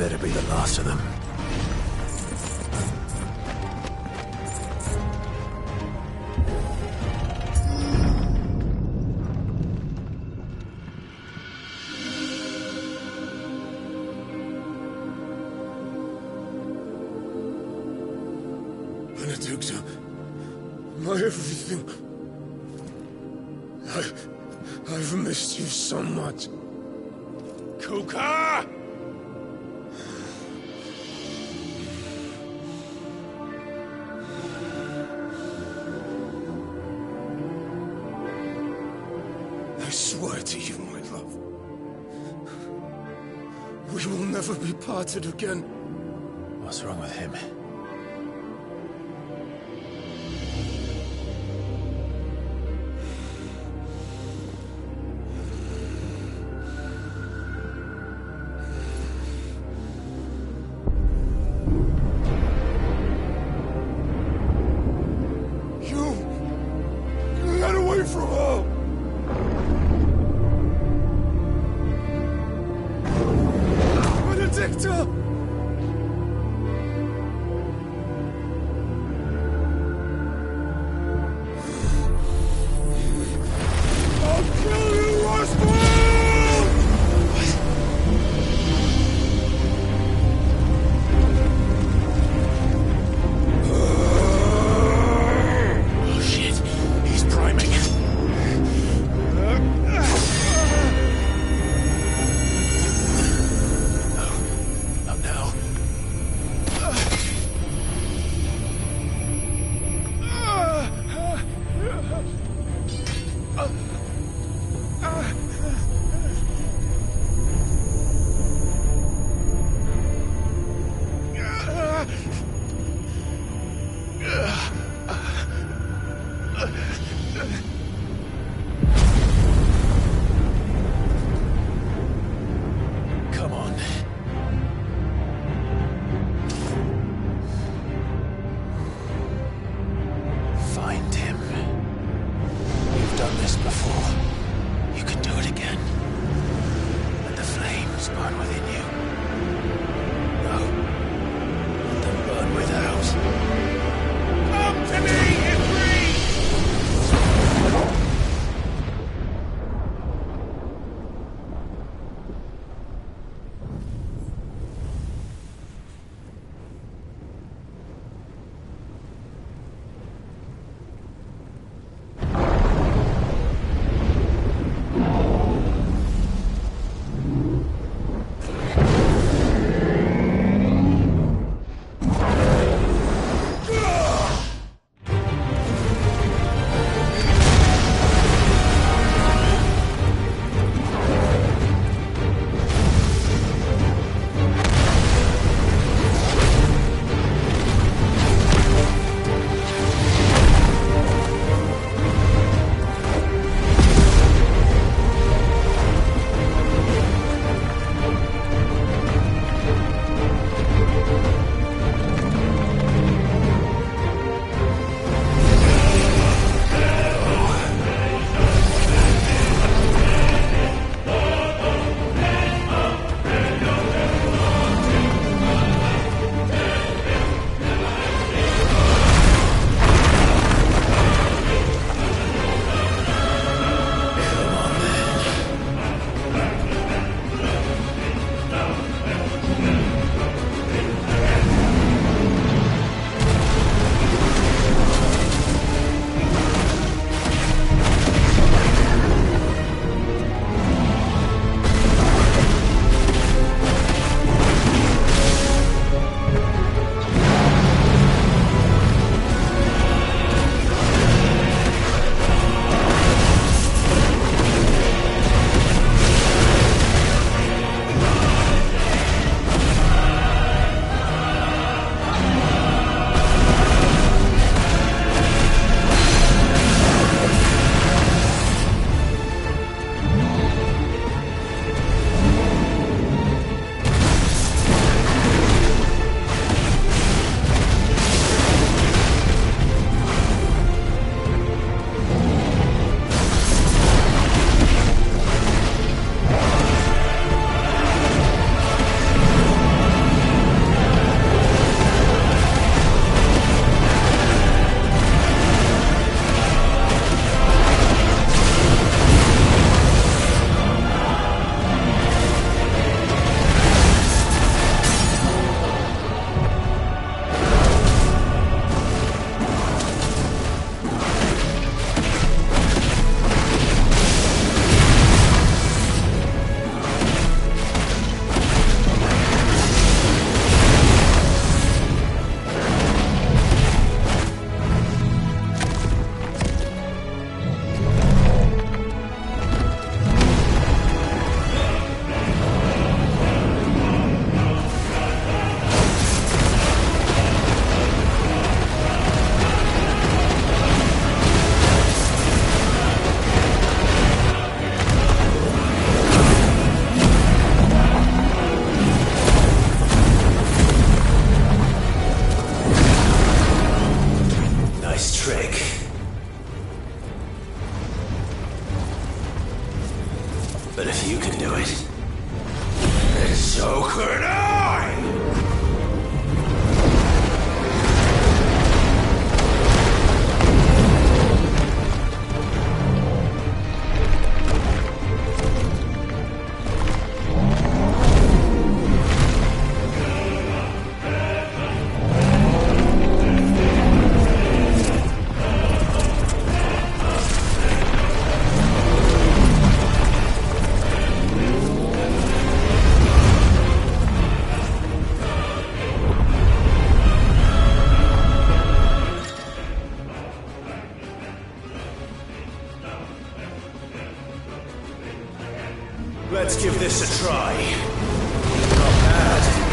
better be the last of them. Benedikta, my everything. I've missed you so much. Kuka! I swear to you, my love, we will never be parted again. What's wrong with him? Get away from her! Benedikta! But if you can do it, And so could I! let's give this a try. Not bad.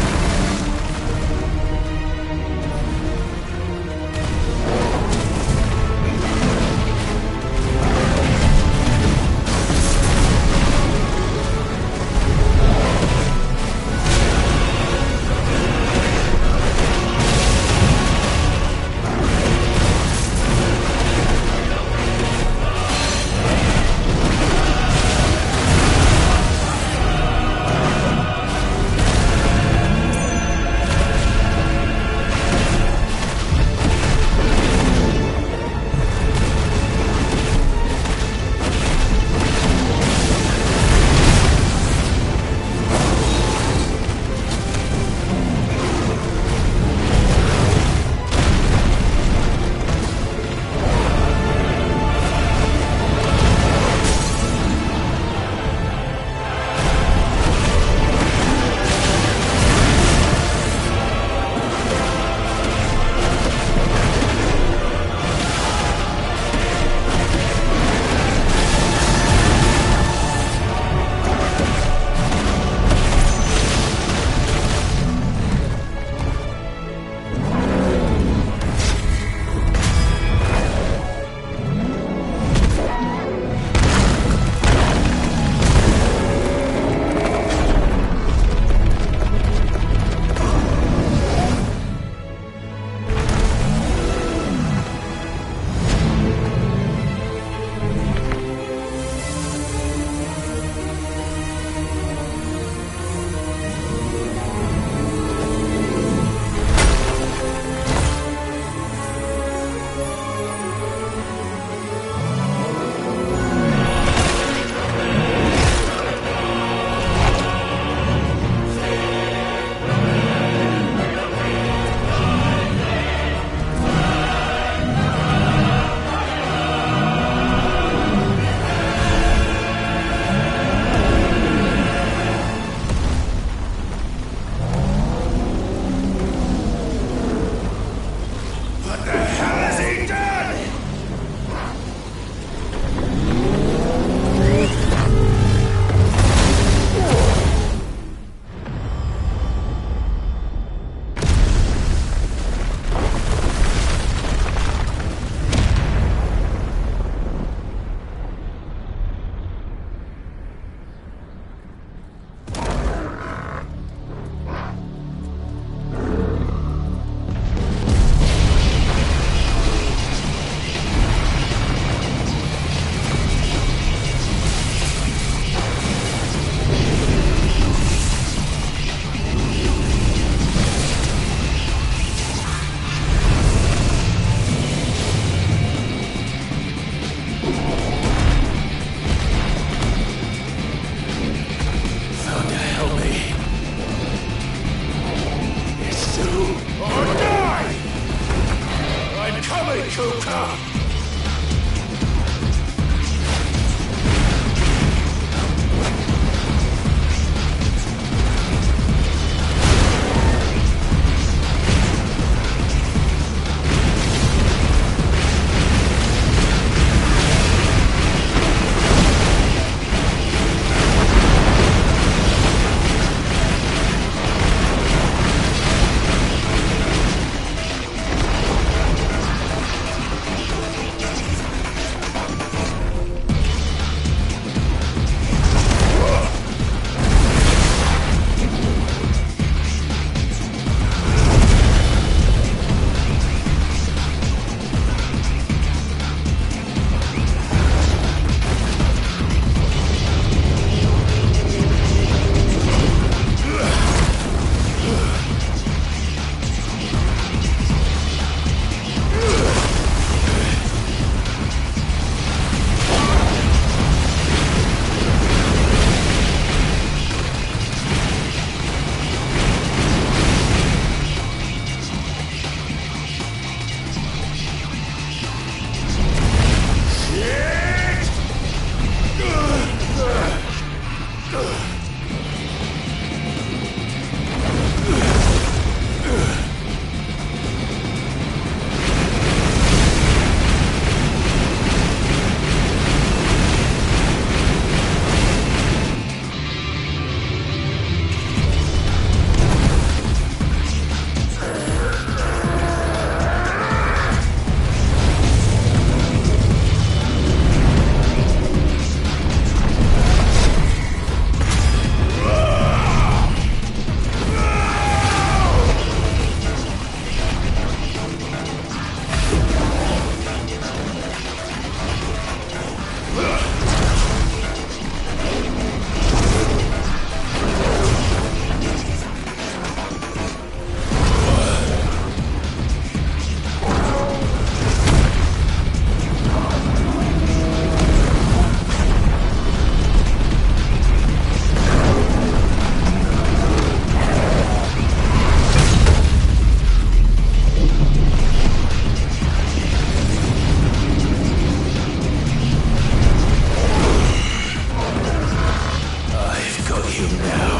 you now.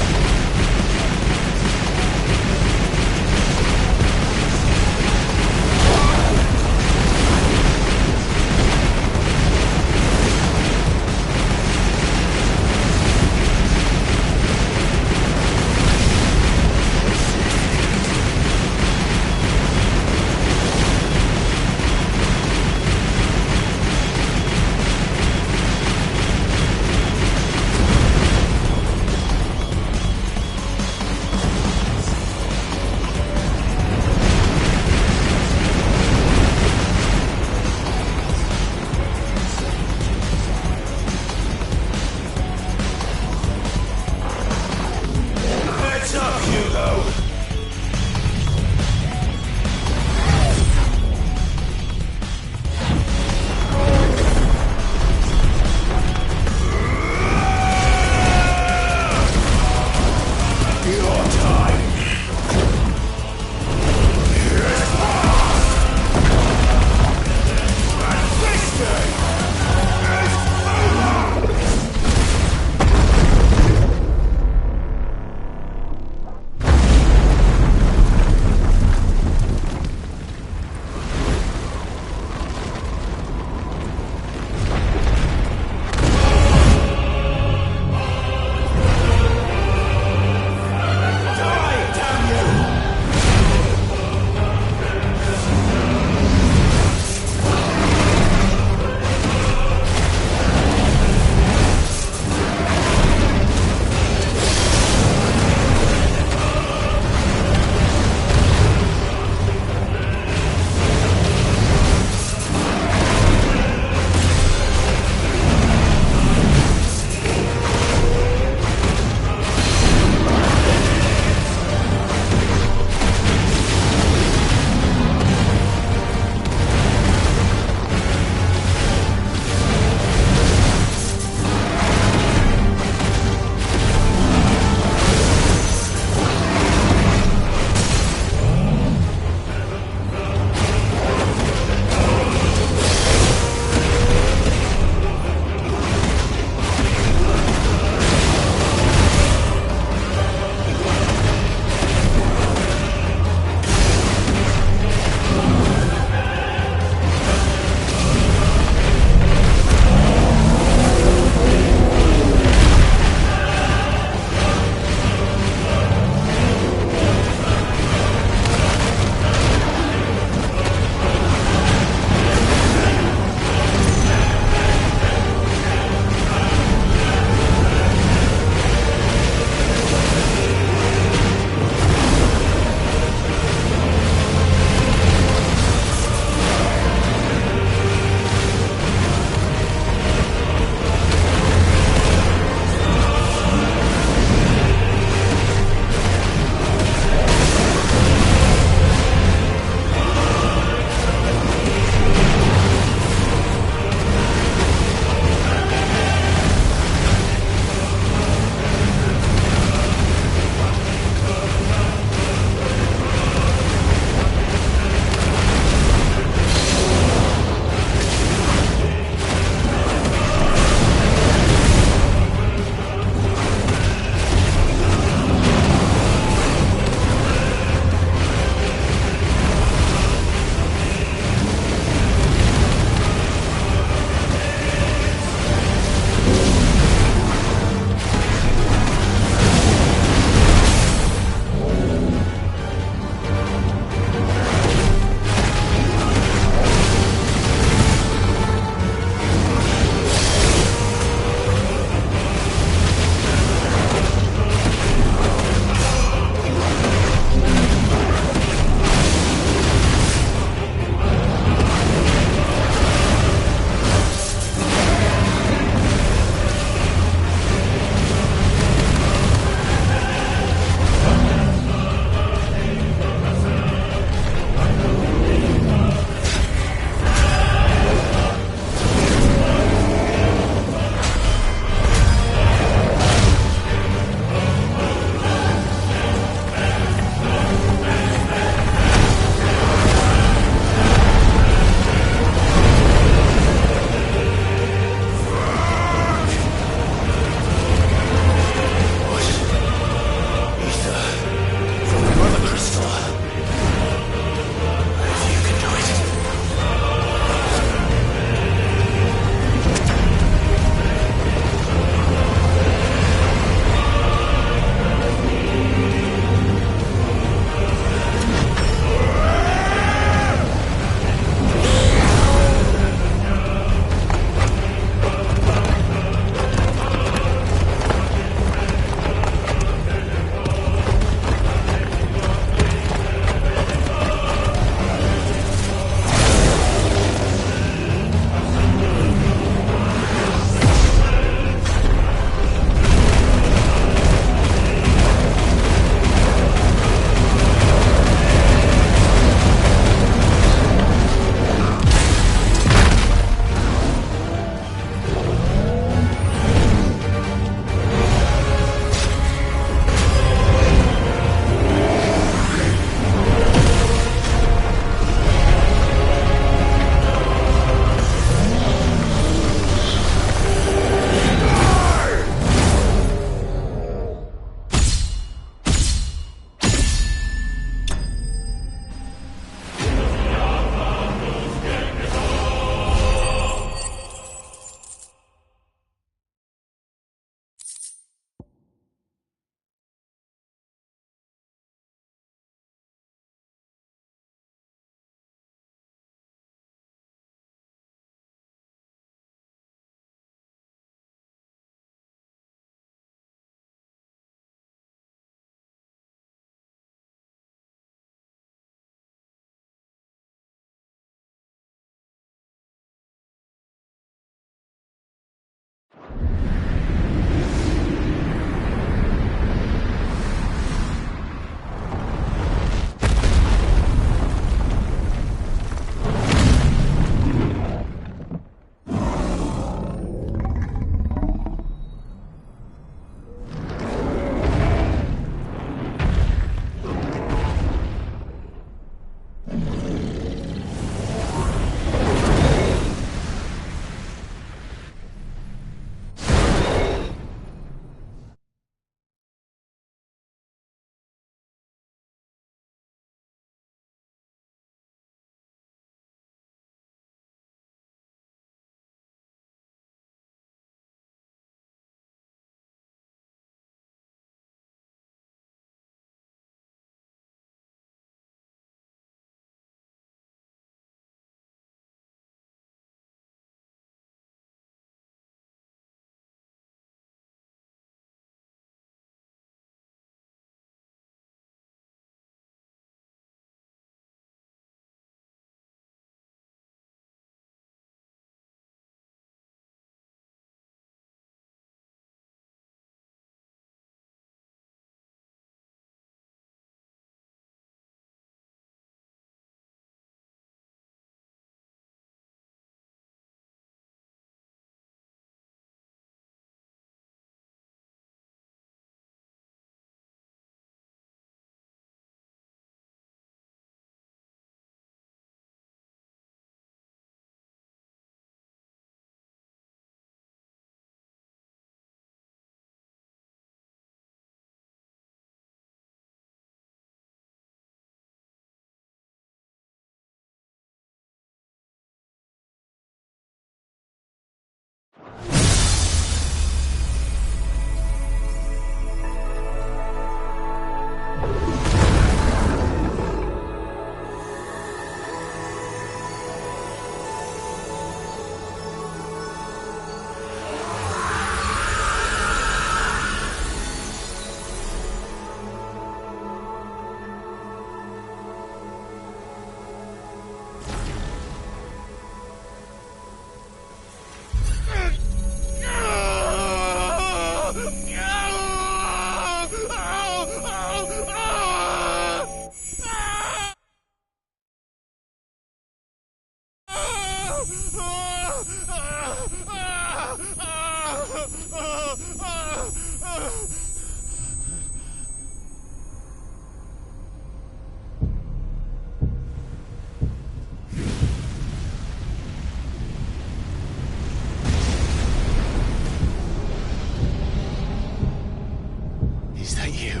Is that you,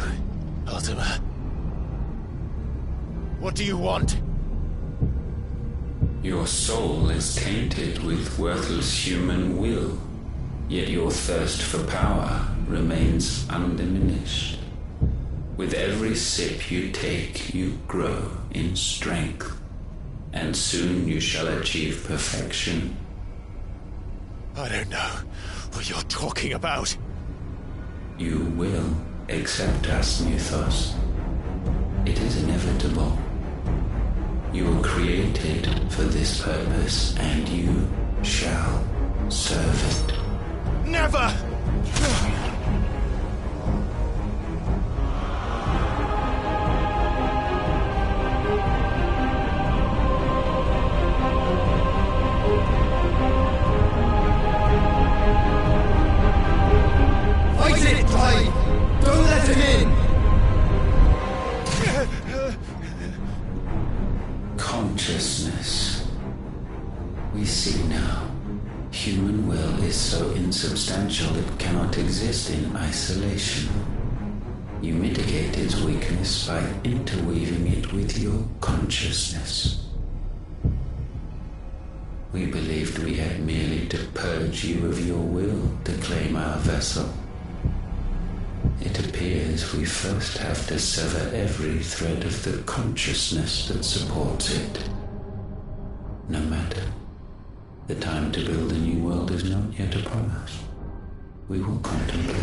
Ultima? What do you want? Your soul is tainted with worthless human will, yet your thirst for power remains undiminished. With every sip you take, you grow in strength, and soon you shall achieve perfection. I don't know what you're talking about. You will accept us, Mythos. It is inevitable. You were created for this purpose, and you shall serve it. Never! Fight it, Clive! Don't let him in! Consciousness. We see now. Human will is so insubstantial it cannot exist in isolation. You mitigate its weakness by interweaving it with your consciousness. We believed we had merely to purge you of your will to claim our vessel. It appears we first have to sever every thread of the consciousness that supports it. No matter. The time to build a new world is not yet upon us. We will contemplate.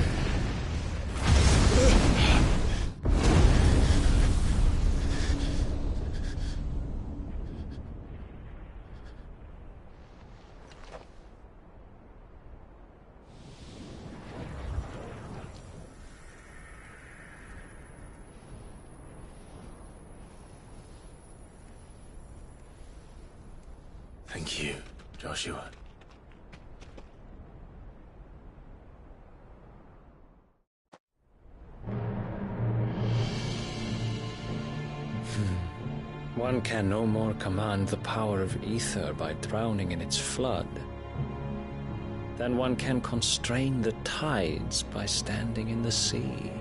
Thank you, Joshua. One can no more command the power of ether by drowning in its flood than one can constrain the tides by standing in the sea.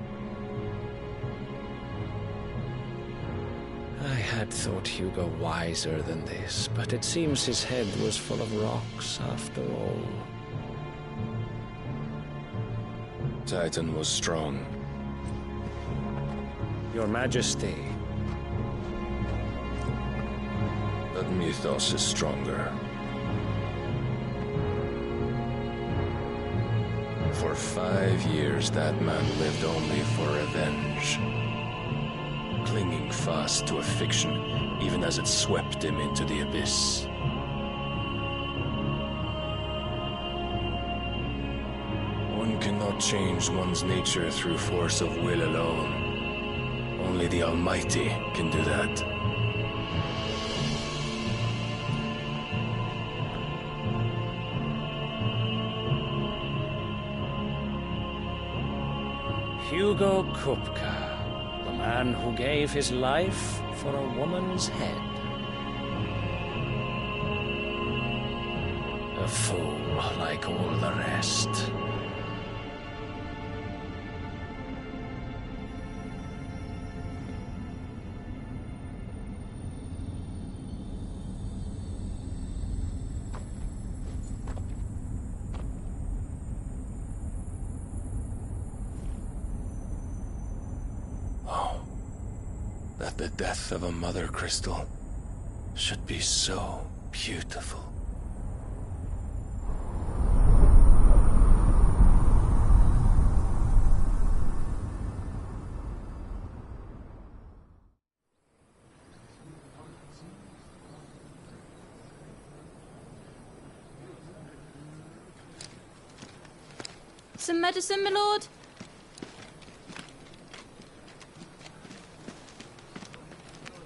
I had thought Hugo wiser than this, but it seems his head was full of rocks after all. Titan was strong. Your Majesty. But Mythos is stronger. For 5 years, that man lived only for revenge. Clinging fast to a fiction, even as it swept him into the abyss. One cannot change one's nature through force of will alone. Only the Almighty can do that. Hugo Kupka, the man who gave his life for a woman's head. A fool like all the rest. That the death of a mother crystal should be so beautiful. Some medicine, my lord?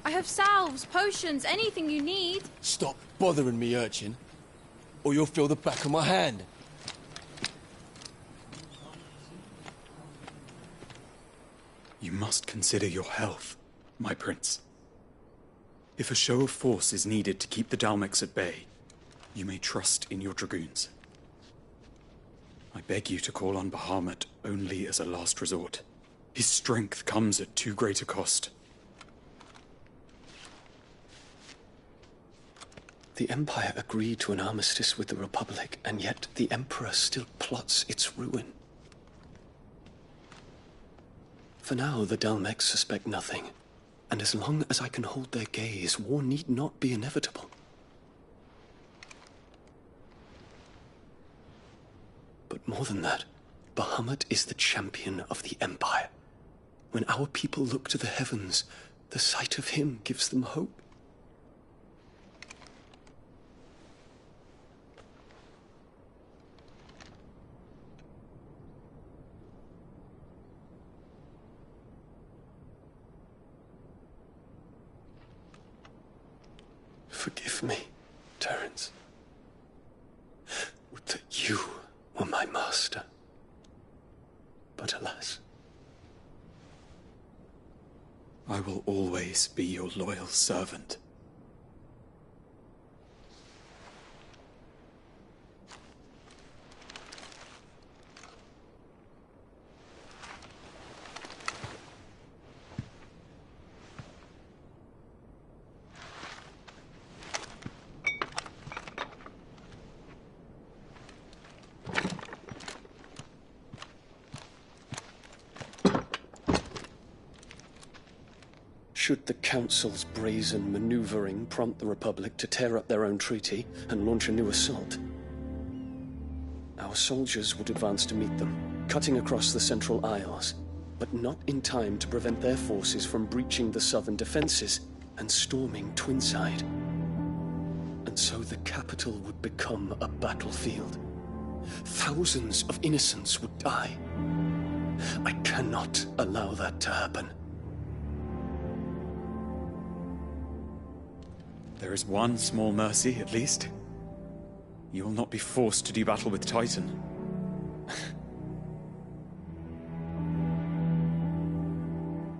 I have salves, potions, anything you need. Stop bothering me, urchin. or you'll feel the back of my hand. You must consider your health, my prince. If a show of force is needed to keep the Dalmex at bay, you may trust in your dragoons. I beg you to call on Bahamut only as a last resort. His strength comes at too great a cost. The Empire agreed to an armistice with the Republic, and yet the Emperor still plots its ruin. For now, the Dalmex suspect nothing, and as long as I can hold their gaze, war need not be inevitable. But more than that, Bahamut is the champion of the Empire. When our people look to the heavens, the sight of him gives them hope. Forgive me, Terence. Would that you were my master. But alas. I will always be your loyal servant. Should the Council's brazen maneuvering prompt the Republic to tear up their own treaty and launch a new assault, our soldiers would advance to meet them, cutting across the Central Isles, but not in time to prevent their forces from breaching the southern defenses and storming Twinside. And so the capital would become a battlefield. Thousands of innocents would die. I cannot allow that to happen. There is one small mercy, at least. You will not be forced to do battle with Titan.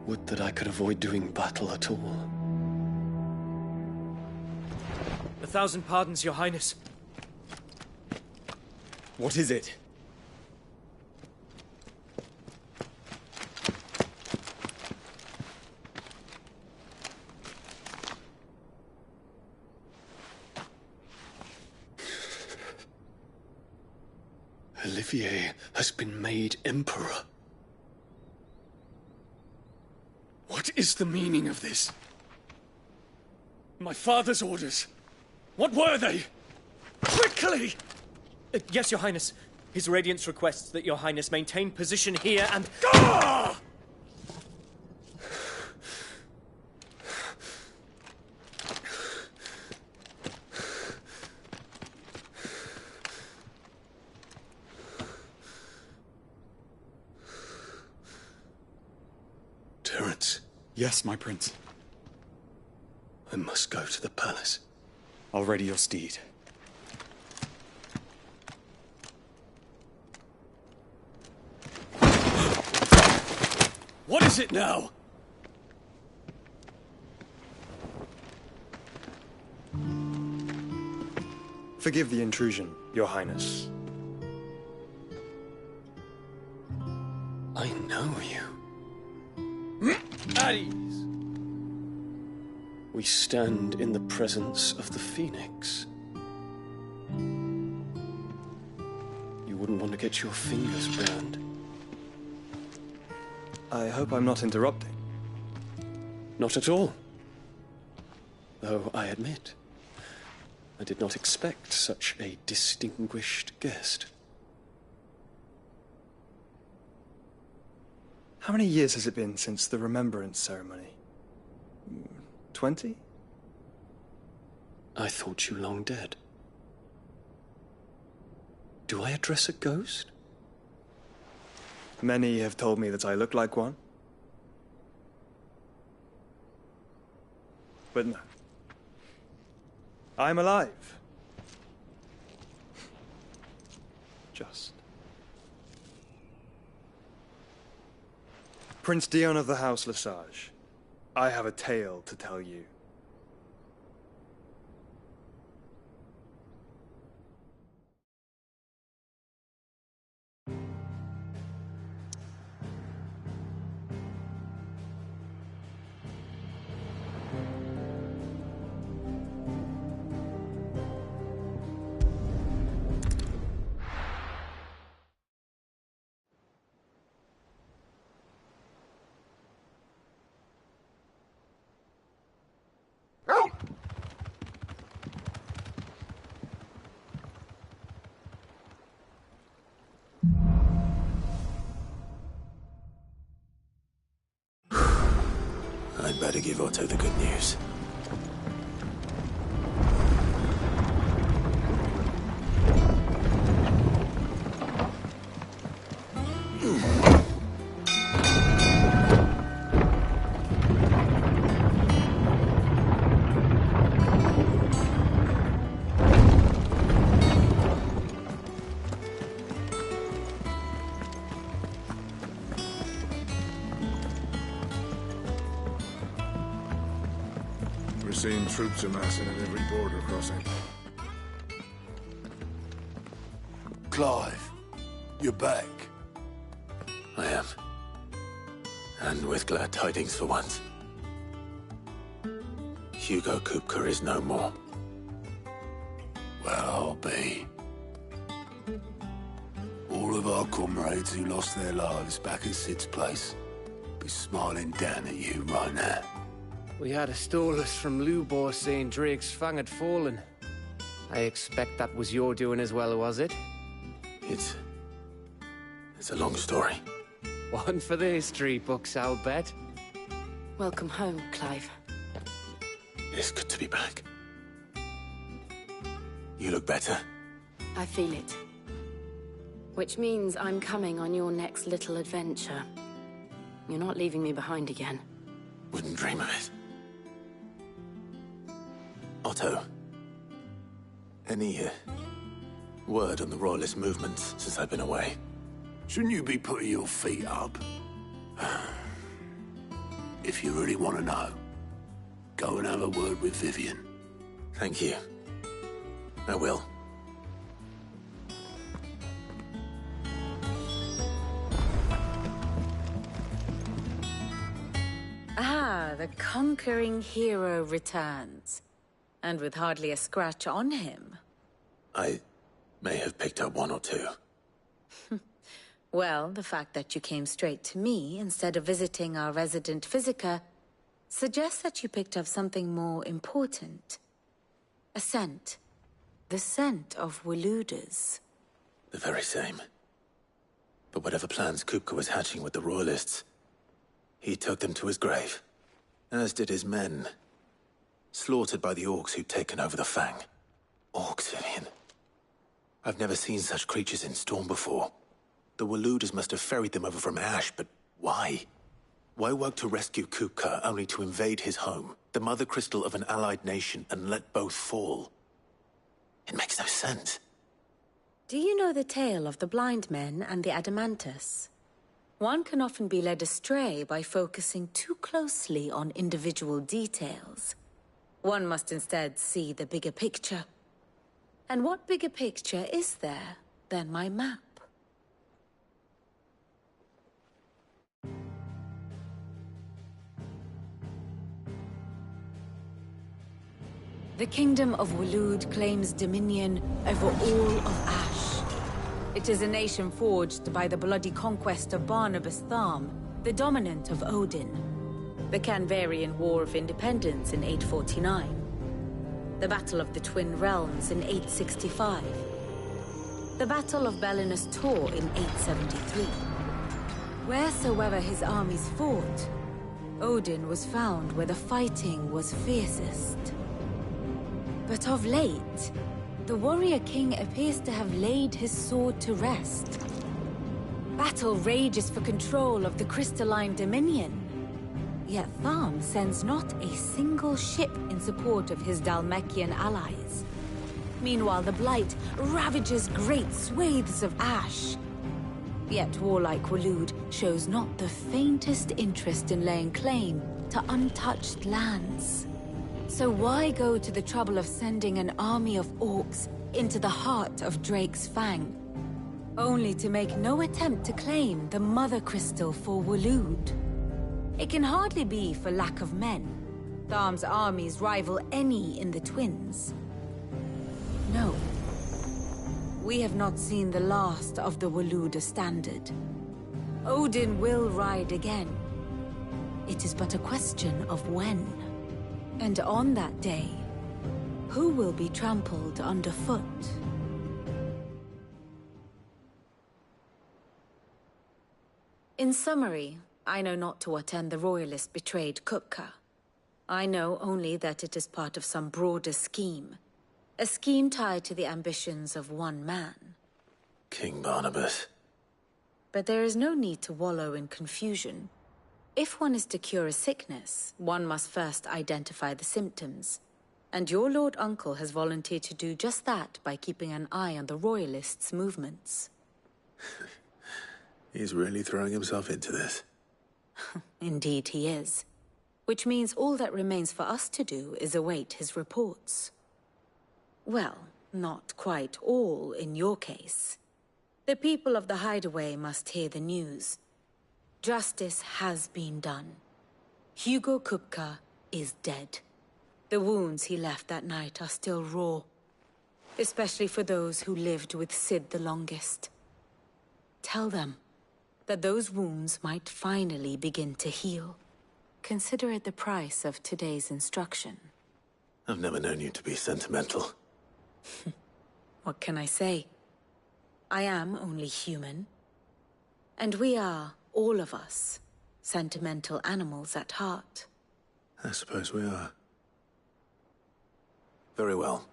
Would that I could avoid doing battle at all. 1,000 pardons, Your Highness. What is it? Olivier has been made Emperor. What is the meaning of this? My father's orders. What were they? Quickly! Yes, Your Highness. His Radiance requests that Your Highness maintain position here and... Ah! Terence. Yes, my prince. I must go to the palace. I'll ready your steed. What is it now? Forgive the intrusion, Your Highness. I know you. At ease. We stand in the presence of the Phoenix. You wouldn't want to get your fingers burned. I hope I'm not interrupting. Not at all. Though I admit, I did not expect such a distinguished guest. How many years has it been since the Remembrance ceremony? 20? I thought you long dead. Do I address a ghost? Many have told me that I look like one. But no. I'm alive. just. Prince Dion of the House Lesage, I have a tale to tell you. I'd better give Otto the good news. Seeing troops amassing at every border crossing. Clive, you're back. I am. And with glad tidings for once. Hugo Kupka is no more. Well, I'll be. All of our comrades who lost their lives back at Sid's place be smiling down at you right now. We had a stolus from Lubor saying Drake's fang had fallen. I expect that was your doing as well, was it? It's a long story. One for the history books, I'll bet. Welcome home, Clive. It's good to be back. You look better. I feel it. Which means I'm coming on your next little adventure. You're not leaving me behind again. Wouldn't dream of it. Otto, any word on the Royalist movement since I've been away? Shouldn't you be putting your feet up? If you really want to know, go and have a word with Vivian. Thank you. I will. Ah, the conquering hero returns. And with hardly a scratch on him. I may have picked up one or two. Well, the fact that you came straight to me instead of visiting our resident Physica suggests that you picked up something more important. A scent. The scent of Waloeders. The very same. But whatever plans Kupka was hatching with the Royalists, he took them to his grave. As did his men. Slaughtered by the orcs who'd taken over the Fang. Orcs, Vivian. I've never seen such creatures in Storm before. The Waloeders must have ferried them over from Ash, but why? Why work to rescue Kupka only to invade his home, the mother crystal of an allied nation, and let both fall? It makes no sense. Do you know the tale of the blind men and the Adamantus? One can often be led astray by focusing too closely on individual details. One must instead see the bigger picture. And what bigger picture is there than my map? The Kingdom of Waloed claims dominion over all of Ash. It is a nation forged by the bloody conquest of Barnabas Tharm, the dominant of Odin. The Canvarian War of Independence in 849. The Battle of the Twin Realms in 865. The Battle of Belinus Tor in 873. Wheresoever his armies fought, Odin was found where the fighting was fiercest. But of late, the warrior king appears to have laid his sword to rest. Battle rages for control of the crystalline dominion. Yet Tharm sends not a single ship in support of his Dhalmekian allies. Meanwhile, the Blight ravages great swathes of ash. Yet warlike Waloed shows not the faintest interest in laying claim to untouched lands. So why go to the trouble of sending an army of orcs into the heart of Drake's Fang, only to make no attempt to claim the Mother Crystal for Waloed? It can hardly be for lack of men. Tharm's armies rival any in the Twins. No. We have not seen the last of the Waloed Standard. Odin will ride again. It is but a question of when. And on that day, who will be trampled underfoot? In summary, I know not to what end the Royalists betrayed Kupka. I know only that it is part of some broader scheme. A scheme tied to the ambitions of one man. King Barnabas. But there is no need to wallow in confusion. If one is to cure a sickness, one must first identify the symptoms. And your Lord Uncle has volunteered to do just that by keeping an eye on the Royalists' movements. He's really throwing himself into this. Indeed he is. Which means all that remains for us to do is await his reports. Well, not quite all in your case. The people of the Hideaway must hear the news. Justice has been done. Hugo Kupka is dead. The wounds he left that night are still raw. Especially for those who lived with Sid the longest. Tell them that those wounds might finally begin to heal. Consider it the price of today's instruction. I've never known you to be sentimental. What can I say? I am only human. And we are, all of us, sentimental animals at heart. I suppose we are. Very well.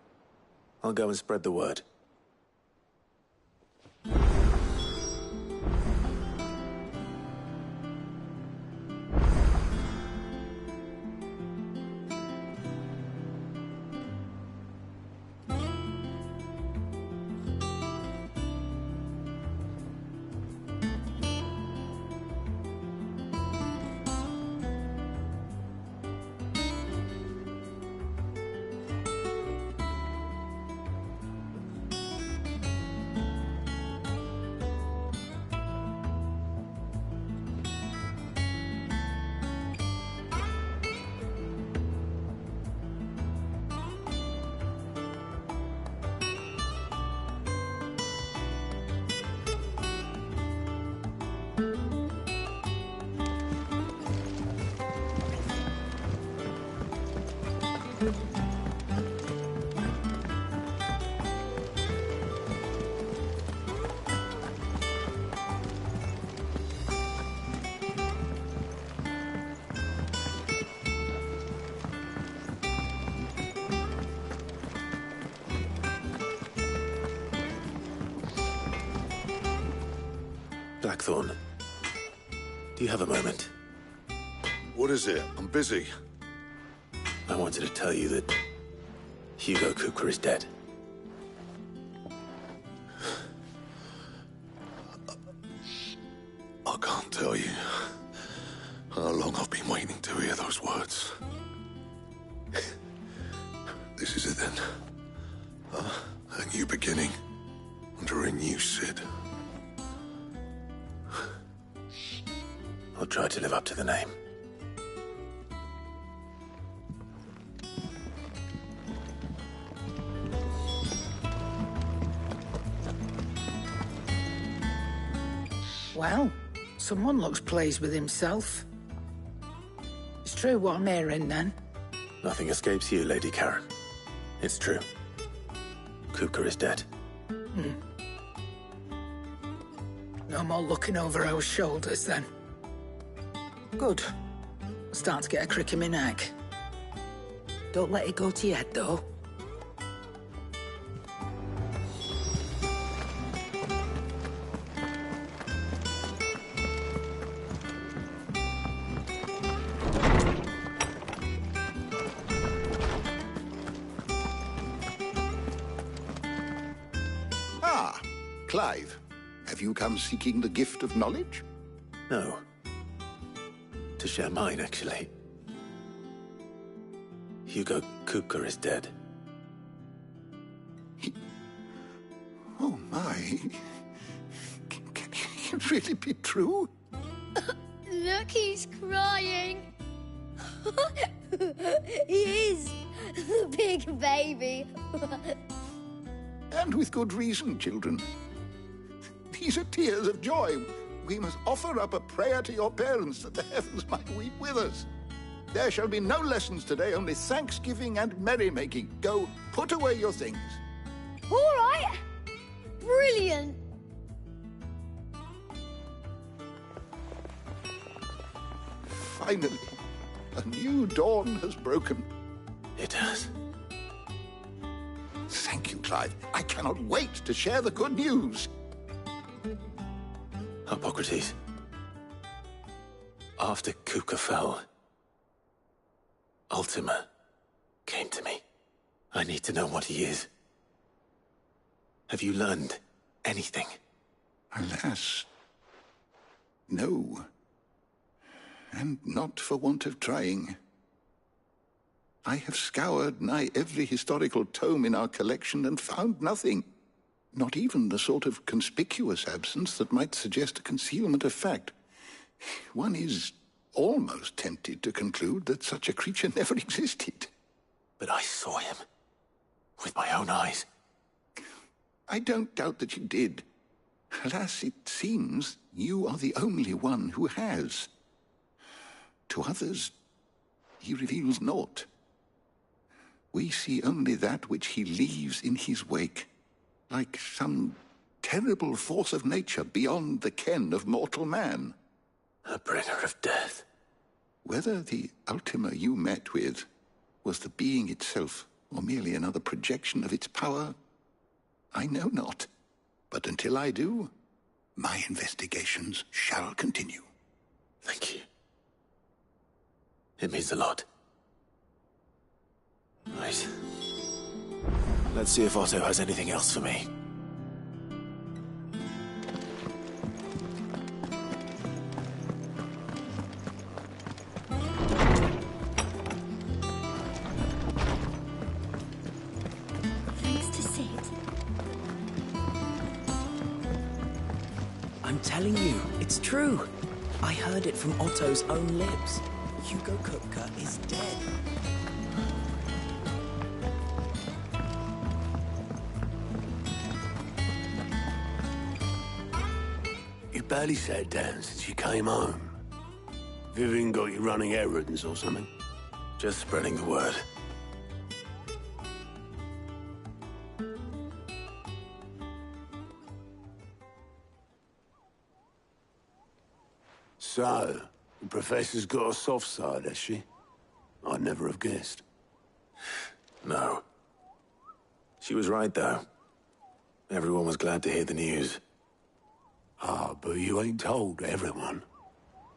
I'll go and spread the word. Blackthorn, do you have a moment? What is it? I'm busy. I wanted to tell you that Hugo Kupka is dead. I can't tell you how long I've been waiting to hear those words. This is it then. A new beginning under a new Sid. I'll try to live up to the name. Well, someone looks pleased with himself. It's true what I'm hearing, then. Nothing escapes you, Lady Karen. It's true. Kupka is dead. No more looking over our shoulders, then. Good. Start to get a crick in my neck. Don't let it go to your head, though. Clive, have you come seeking the gift of knowledge? No. To share mine, actually. Hugo Kupka is dead. Oh my. Can it really be true? Look, he's crying. He is. The big baby. And with good reason, children. These are tears of joy. We must offer up a prayer to your parents that the heavens might weep with us. There shall be no lessons today, only thanksgiving and merrymaking. Go, put away your things. All right. Brilliant. Finally, a new dawn has broken. It has. Thank you, Clive. I cannot wait to share the good news. Hippocrates. After Kupka fell, Ultima came to me. I need to know what he is. Have you learned anything? Alas, no. And not for want of trying. I have scoured nigh every historical tome in our collection and found nothing. Not even the sort of conspicuous absence that might suggest a concealment of fact. One is almost tempted to conclude that such a creature never existed. But I saw him. With my own eyes. I don't doubt that you did. Alas, it seems you are the only one who has. To others, he reveals naught. We see only that which he leaves in his wake, like some terrible force of nature beyond the ken of mortal man. A bringer of death. Whether the Ultima you met with was the being itself, or merely another projection of its power, I know not. But until I do, my investigations shall continue. Thank you. It means a lot. Right. Let's see if Otto has anything else for me. Thanks to Sid. I'm telling you, it's true. I heard it from Otto's own lips. Hugo Kupka is dead. You barely sat down since you came home. Vivian got you running errands or something? Just spreading the word. So, the Professor's got a soft side, has she? I'd never have guessed. No. She was right, though. Everyone was glad to hear the news. Ah, but you ain't told everyone.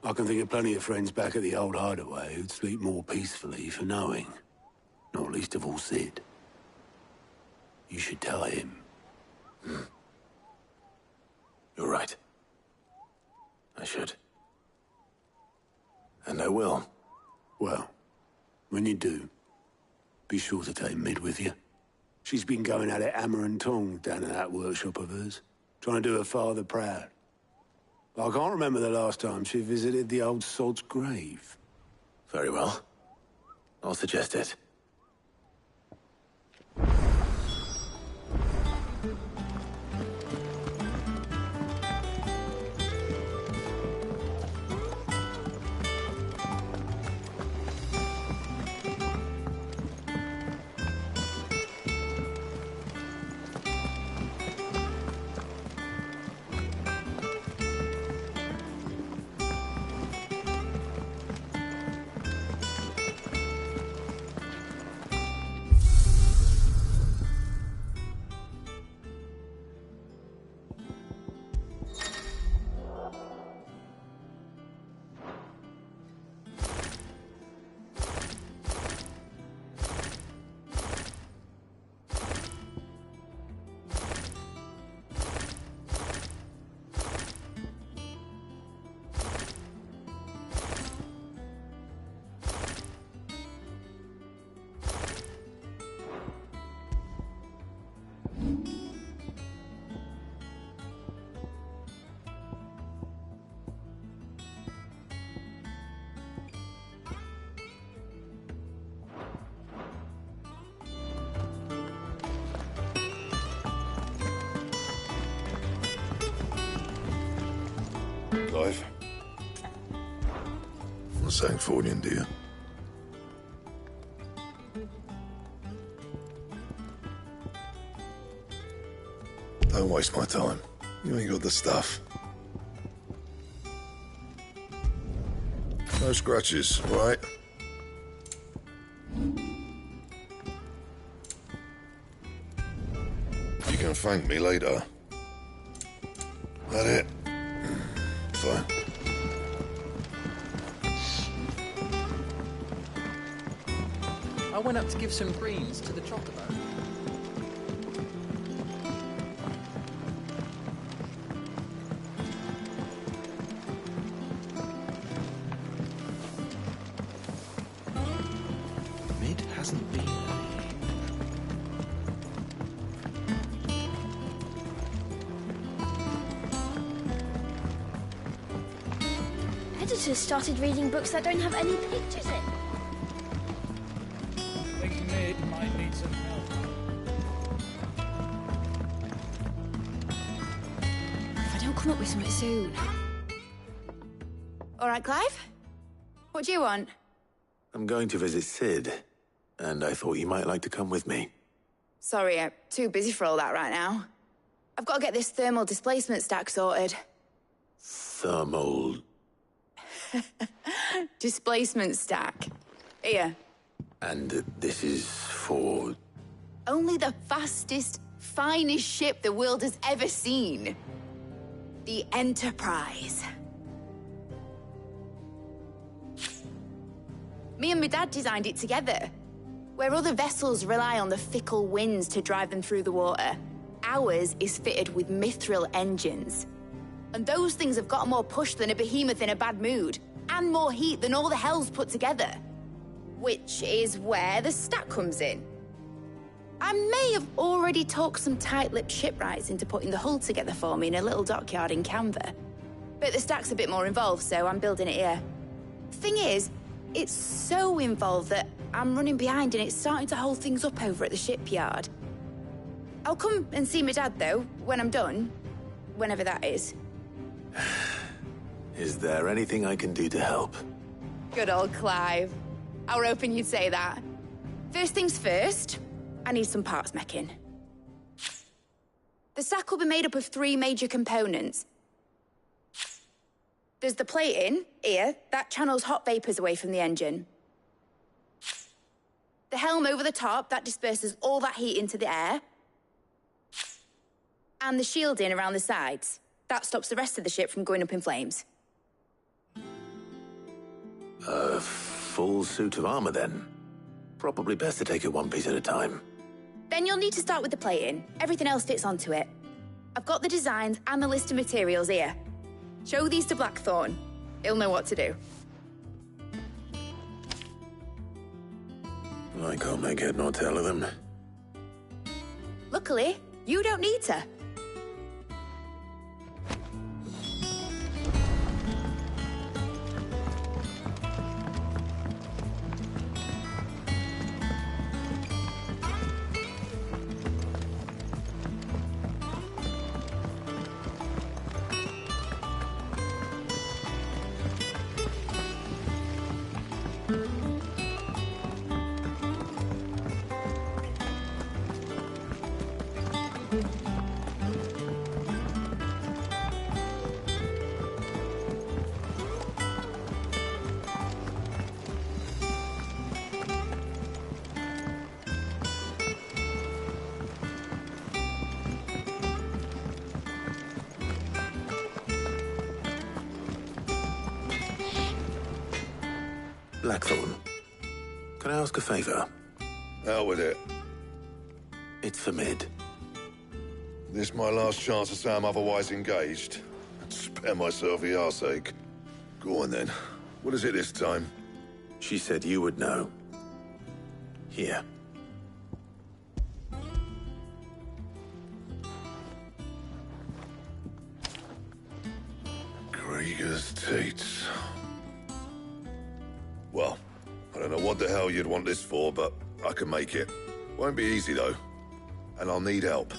I can think of plenty of friends back at the old hideaway who'd sleep more peacefully for knowing. Not least of all Sid. You should tell him. You're right. I should. And I will. Well, when you do, be sure to take Mid with you. She's been going at it hammer and tong down at that workshop of hers, trying to do her father proud. I can't remember the last time she visited the old sod's grave. Very well. I'll suggest it. Clive? I'm saying Fordian, dear. Don't waste my time. You ain't got the stuff. No scratches, right? You can thank me later. That it? Fine. I went up to give some greens to the chocobo. Mid hasn't been. Editors started reading books that don't have any pictures in. I think Mid might need some help. If I don't come up with something soon. All right, Clive? What do you want? I'm going to visit Sid, and I thought you might like to come with me. Sorry, I'm too busy for all that right now. I've got to get this thermal displacement stack sorted. Thermal... Displacement stack. Here. And this is for... Only the fastest, finest ship the world has ever seen. The Enterprise. Me and my dad designed it together. Where other vessels rely on the fickle winds to drive them through the water, ours is fitted with mithril engines. And those things have got more push than a behemoth in a bad mood, and more heat than all the hells put together. Which is where the stack comes in. I may have already talked some tight-lipped shipwrights into putting the hull together for me in a little dockyard in Canva. But the stack's a bit more involved, so I'm building it here. Thing is, it's so involved that I'm running behind and it's starting to hold things up over at the shipyard. I'll come and see my dad, though, when I'm done. Whenever that is. Is there anything I can do to help? Good old Clive. I were hoping you'd say that. First things first, I need some parts meching. The stack will be made up of 3 major components. There's the plating, here, that channels hot vapors away from the engine. The helm over the top, that disperses all that heat into the air. And the shielding around the sides. That stops the rest of the ship from going up in flames. A full suit of armor, then. Probably best to take it one piece at a time. Then you'll need to start with the plating. Everything else fits onto it. I've got the designs and the list of materials here. Show these to Blackthorn. He'll know what to do. I can't make head nor tail of them. Luckily, you don't need to. Blackthorn, can I ask a favor? Out with it. It's for Mid. This my last chance to say I'm otherwise engaged. Spare myself the arseache. Go on then. What is it this time? She said you would know. Here. Eager's teats. Well, I don't know what the hell you'd want this for, but I can make it. Won't be easy, though. And I'll need help.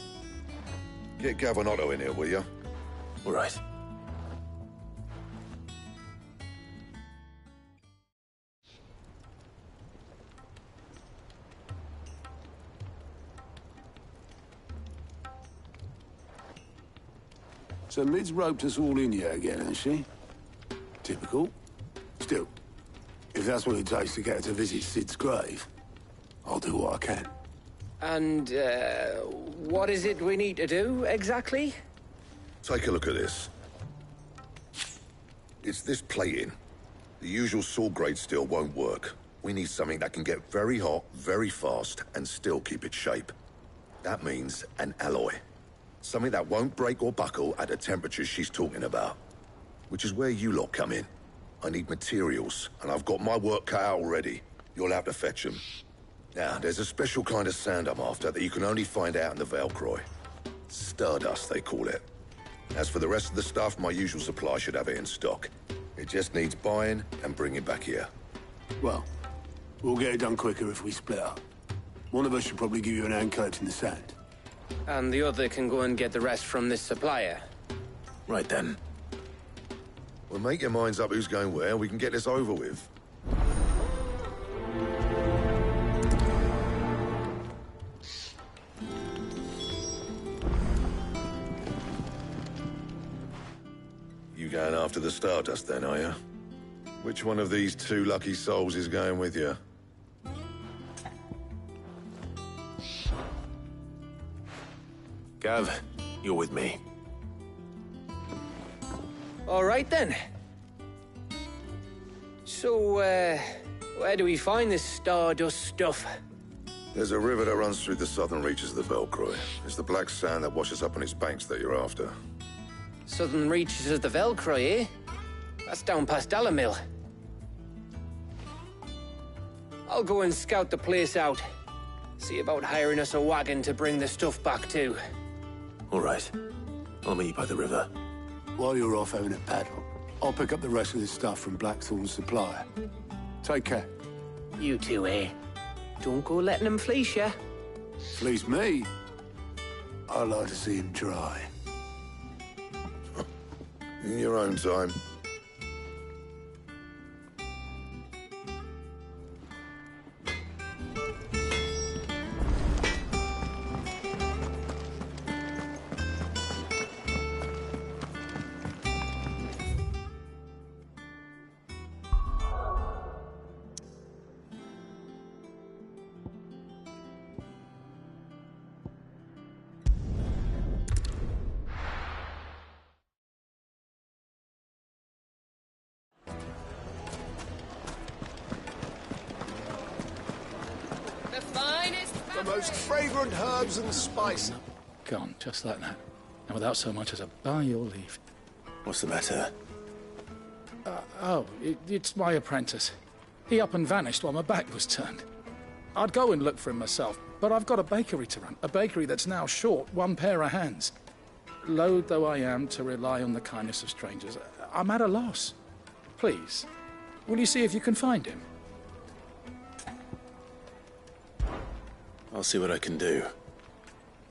Get Gavin Otto in here, will you? All right. So Mid's roped us all in here again, has she? Typical. Still, if that's what it takes to get her to visit Sid's grave, I'll do what I can. And, what is it we need to do, exactly? Take a look at this. It's this plating. The usual sword-grade steel won't work. We need something that can get very hot, very fast, and still keep its shape. That means an alloy. Something that won't break or buckle at the temperatures she's talking about. Which is where you lot come in. I need materials, and I've got my work cut out already. You'll have to fetch them. Now, there's a special kind of sand I'm after that you can only find out in the Velcroy. Stardust, they call it. As for the rest of the stuff, my usual supply should have it in stock. It just needs buying and bringing back here. Well, we'll get it done quicker if we split up. One of us should probably give you an hand collecting the sand. And the other can go and get the rest from this supplier. Right then. Well, make your minds up who's going where, and we can get this over with. You going after the Stardust then, are you? Which one of these two lucky souls is going with you? Gav, you're with me. All right, then. So, where do we find this Stardust stuff? There's a river that runs through the southern reaches of the Velcroy. It's the black sand that washes up on its banks that you're after. Southern reaches of the Velcroy, eh? That's down past Alamil. I'll go and scout the place out. See about hiring us a wagon to bring the stuff back to. All right. I'll meet you by the river. While you're off having a paddle, I'll pick up the rest of the stuff from Blackthorn's supplier. Take care. You two, eh? Don't go letting him fleece ya. Fleece me? I'd like to see him try. In your own time. The most fragrant herbs and spices. Gone, just like that. And without so much as a by your leave. What's the matter? It's my apprentice. He up and vanished while my back was turned. I'd go and look for him myself, but I've got a bakery to run. A bakery that's now short one pair of hands. Loath though I am to rely on the kindness of strangers, I'm at a loss. Please, will you see if you can find him? I'll see what I can do.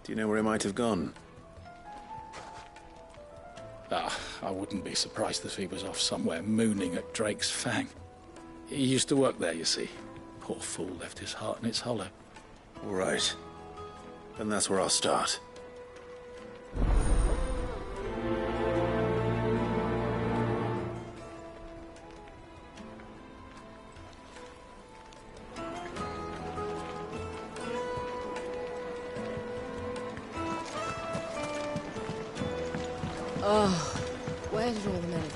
Do you know where he might have gone? I wouldn't be surprised if he was off somewhere mooning at Drake's Fang. He used to work there, you see. Poor fool left his heart in its hollow. All right. Then that's where I'll start. Oh, where did all the men go?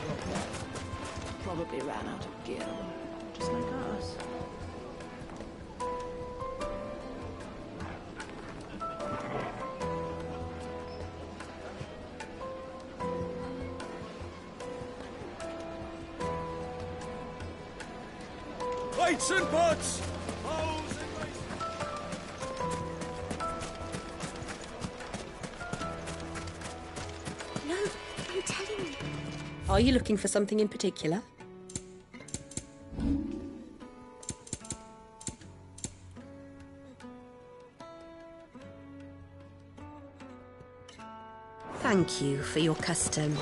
Probably ran out of gear, just like us. Weights and butts! No, don't tell me. Are you looking for something in particular? Thank you for your custom.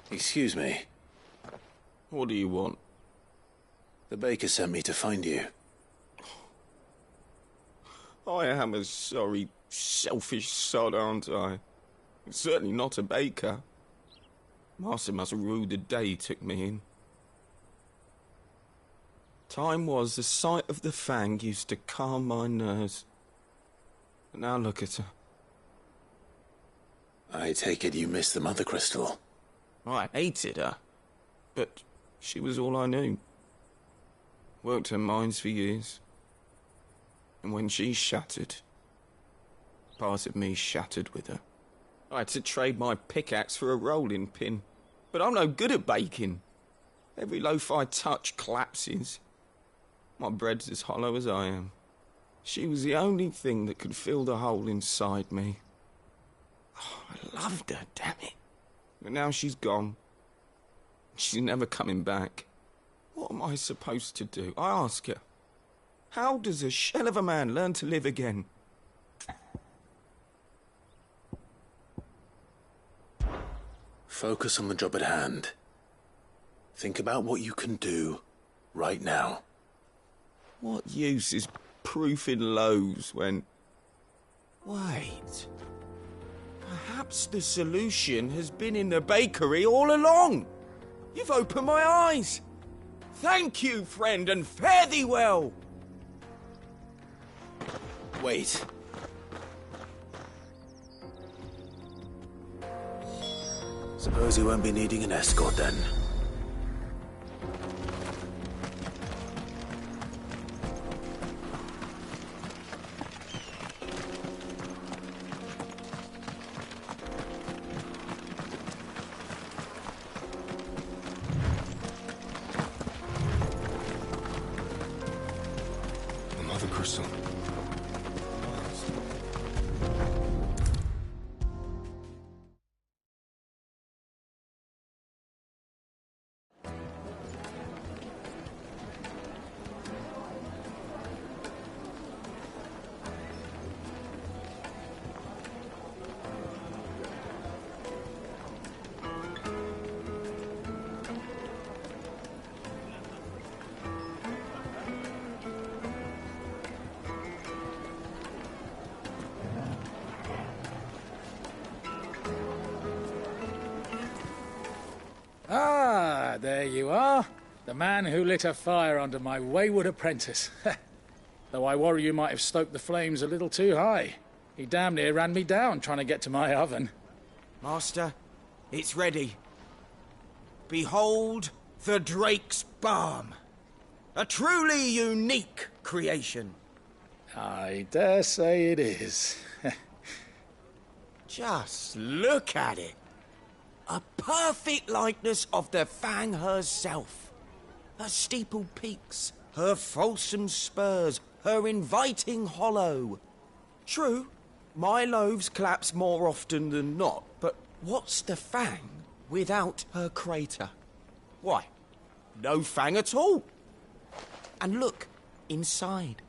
Excuse me. What do you want? The baker sent me to find you. I am a sorry, selfish sod, aren't I? Certainly not a baker. Master must have ruled the day he took me in. Time was the sight of the Fang used to calm my nerves. But now look at her. I take it you miss the Mother Crystal. I hated her, but she was all I knew. Worked her mines for years. And when she shattered, part of me shattered with her. I had to trade my pickaxe for a rolling pin, but I'm no good at baking. Every loaf I touch collapses. My bread's as hollow as I am. She was the only thing that could fill the hole inside me. Oh, I loved her, damn it. But now she's gone. She's never coming back. What am I supposed to do? I ask her. How does a shell of a man learn to live again? Focus on the job at hand. Think about what you can do right now. What use is proofing loaves when... Wait... Perhaps the solution has been in the bakery all along. You've opened my eyes. Thank you, friend, and fare thee well. Wait. Suppose you won't be needing an escort then. Ah, there you are. The man who lit a fire under my wayward apprentice. Though I worry you might have stoked the flames a little too high. He damn near ran me down trying to get to my oven. Master, it's ready. Behold the Drake's Balm. A truly unique creation. I dare say it is. Just look at it. A perfect likeness of the Fang herself. Her steepled peaks, her fulsome spurs, her inviting hollow. True, my loaves collapse more often than not, but what's the Fang without her crater? Why, no Fang at all. And look, inside.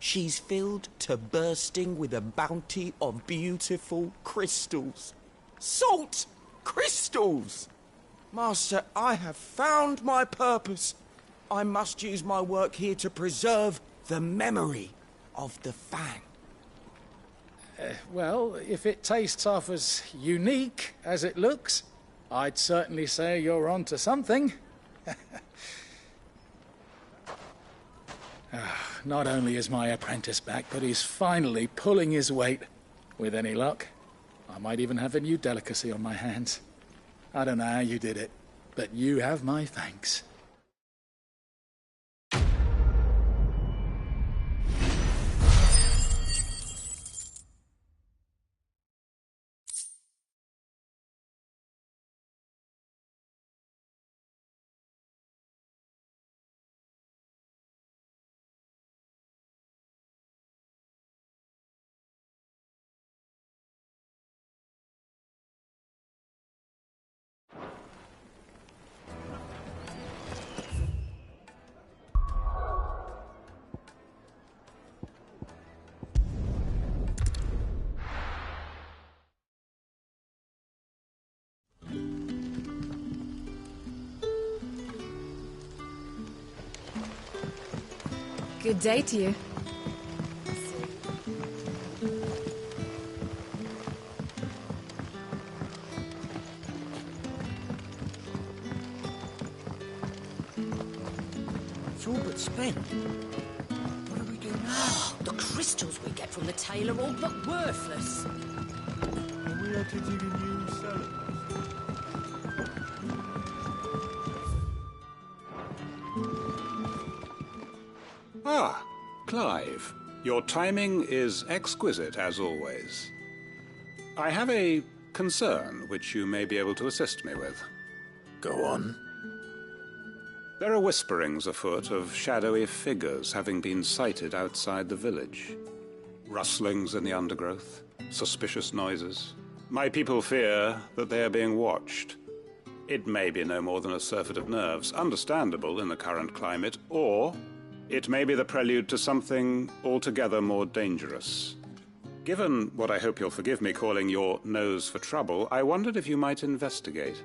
She's filled to bursting with a bounty of beautiful crystals. Salt crystals! Master, I have found my purpose. I must use my work here to preserve the memory of the Fang. Well, if it tastes half as unique as it looks, I'd certainly say you're onto something. Not only is my apprentice back, but he's finally pulling his weight. With any luck, I might even have a new delicacy on my hands. I don't know how you did it, but you have my thanks. Good day to you. It's all but spent. What do we do now? The crystals we get from the tail are all but worthless. We had to dig a new cellar. Ah, Clive. Your timing is exquisite, as always. I have a concern which you may be able to assist me with. Go on. There are whisperings afoot of shadowy figures having been sighted outside the village. Rustlings in the undergrowth, suspicious noises. My people fear that they are being watched. It may be no more than a surfeit of nerves, understandable in the current climate, or it may be the prelude to something altogether more dangerous. Given what I hope you'll forgive me calling your nose for trouble, I wondered if you might investigate.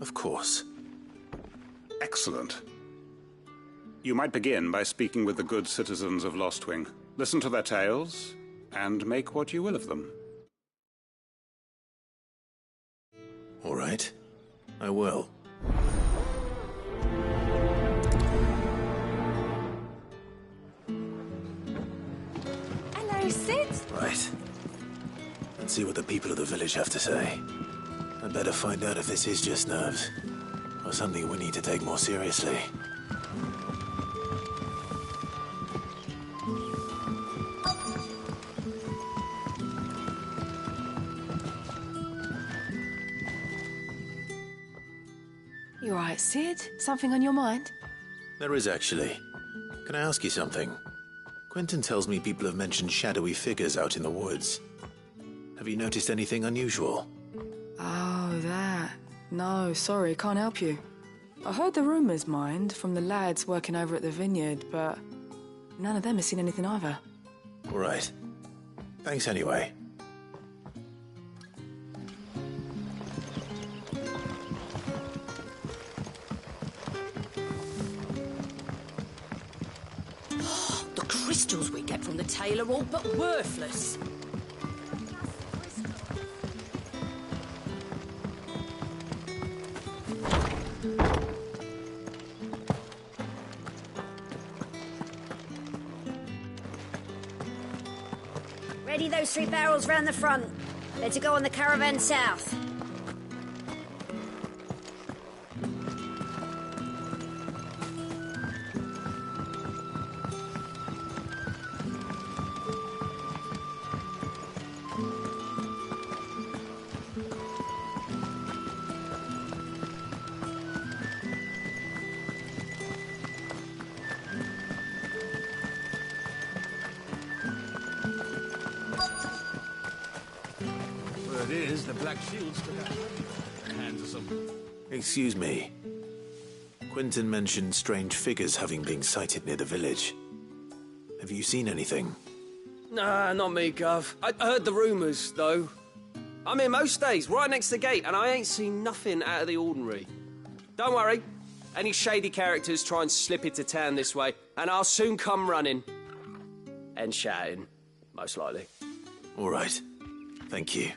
Of course. Excellent. You might begin by speaking with the good citizens of Lostwing. Listen to their tales, and make what you will of them. All right. I will. Hello, Sid. Right. Let's see what the people of the village have to say. I'd better find out if this is just nerves, or something we need to take more seriously. You all right, Sid? Something on your mind? There is actually. Can I ask you something? Quentin tells me people have mentioned shadowy figures out in the woods. Have you noticed anything unusual? Oh, that. No, sorry, can't help you. I heard the rumours, mind, from the lads working over at the vineyard, but none of them has seen anything either. All right. Thanks anyway. The crystals we get from the tail are all but worthless. Ready those 3 barrels round the front. They're to go on the caravan south. is, the Black Shields took out hands or something. Excuse me. Quentin mentioned strange figures having been sighted near the village. Have you seen anything? Nah, not me, Gov. I heard the rumours, though. I'm here most days, right next to the gate, and I ain't seen nothing out of the ordinary. Don't worry. Any shady characters try and slip into town this way, and I'll soon come running. And shouting, most likely. All right. Thank you.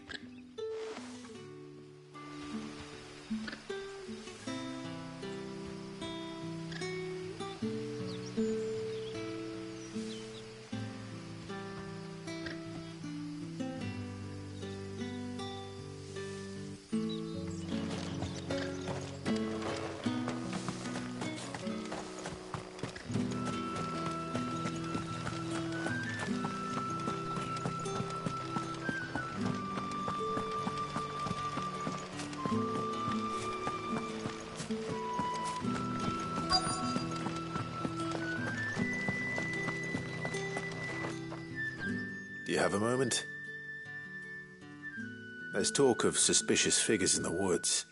Do you have a moment? There's talk of suspicious figures in the woods.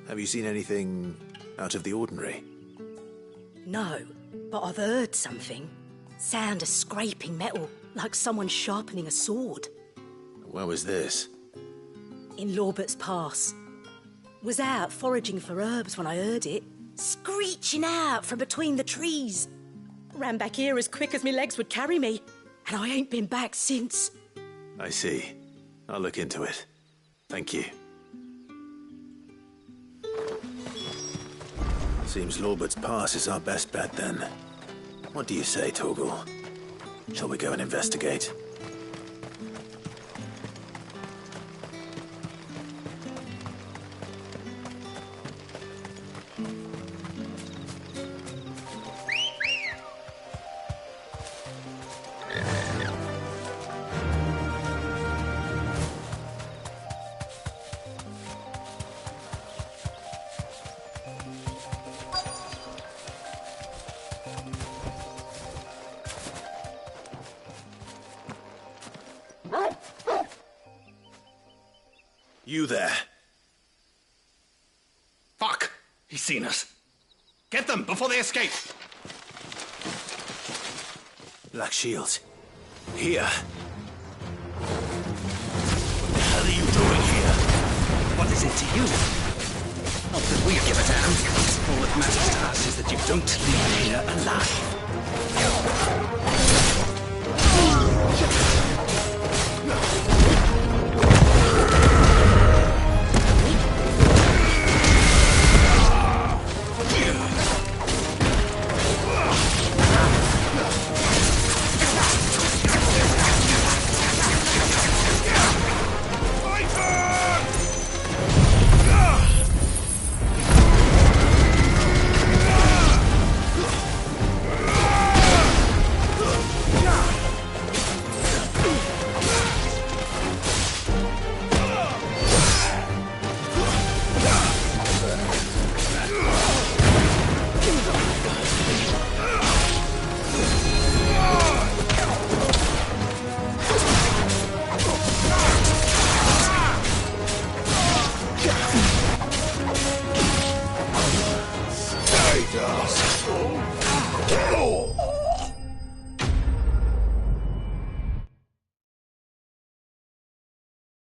Have you seen anything out of the ordinary? No, but I've heard something. Sound of scraping metal, like someone sharpening a sword. Where was this? In Lorbert's Pass. Was out foraging for herbs when I heard it, screeching out from between the trees. Ran back here as quick as my legs would carry me, and I ain't been back since. I see. I'll look into it. Thank you. Seems Lorbert's Pass is our best bet, then. What do you say, Torgal? Shall we go and investigate? You there. Fuck! He's seen us. Get them before they escape! Black Shields. Here. What the hell are you doing here? What is it to you? Not that we give a damn. All that matters to us is that you don't leave here alive.